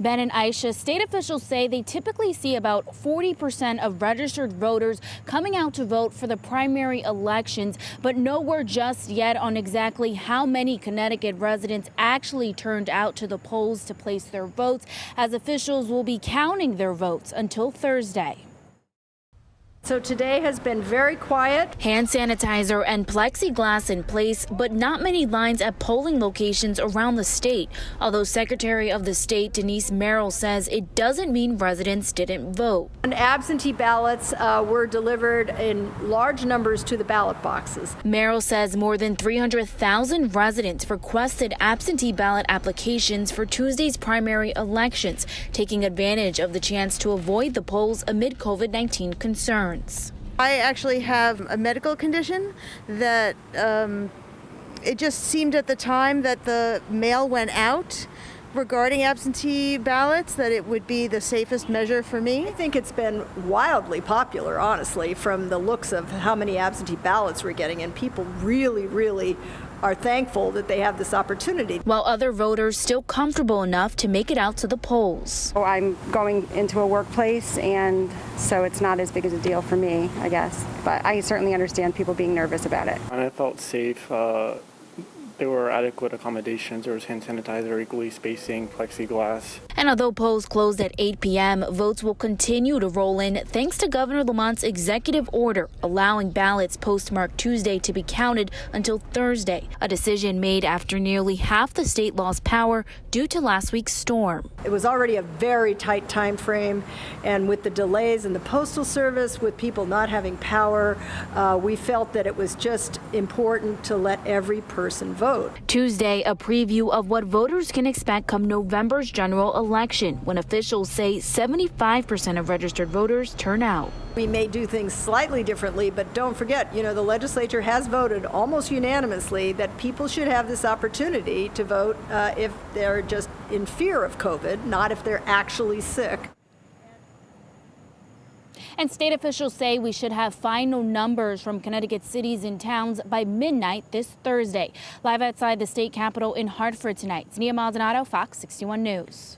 Ben and Aisha, state officials say they typically see about 40% of registered voters coming out to vote for the primary elections, but no word just yet on exactly how many Connecticut residents actually turned out to the polls to place their votes, as officials will be counting their votes until Thursday. So today has been very quiet. Hand sanitizer and plexiglass in place, but not many lines at polling locations around the state. Although Secretary of the State Denise Merrill says it doesn't mean residents didn't vote. And absentee ballots were delivered in large numbers to the ballot boxes. Merrill says more than 300,000 residents requested absentee ballot applications for Tuesday's primary elections, taking advantage of the chance to avoid the polls amid COVID-19 concerns. I actually have a medical condition that it just seemed at the time that the mail went out regarding absentee ballots that it would be the safest measure for me. I think it's been wildly popular, honestly, from the looks of how many absentee ballots we're getting, and people really are thankful that they have this opportunity. While other voters still comfortable enough to make it out to the polls. Oh, I'm going into a workplace, and so it's not as big as a deal for me, I guess. But I certainly understand people being nervous about it. And I felt safe. There were adequate accommodations. There was hand sanitizer, equally spacing, plexiglass. And although polls closed at 8 p.m., votes will continue to roll in thanks to Governor Lamont's executive order allowing ballots postmarked Tuesday to be counted until Thursday, a decision made after nearly half the state lost power due to last week's storm. It was already a very tight time frame, and with the delays in the Postal Service, with people not having power, we felt that it was just important to let every person vote. Tuesday, a preview of what voters can expect come November's general election, when officials say 75% of registered voters turn out. We may do things slightly differently, but don't forget, the legislature has voted almost unanimously that people should have this opportunity to vote if they're just in fear of COVID, not if they're actually sick. And state officials say we should have final numbers from Connecticut cities and towns by midnight this Thursday. Live outside the state capitol in Hartford tonight, it's Nia Maldonado, Fox 61 News.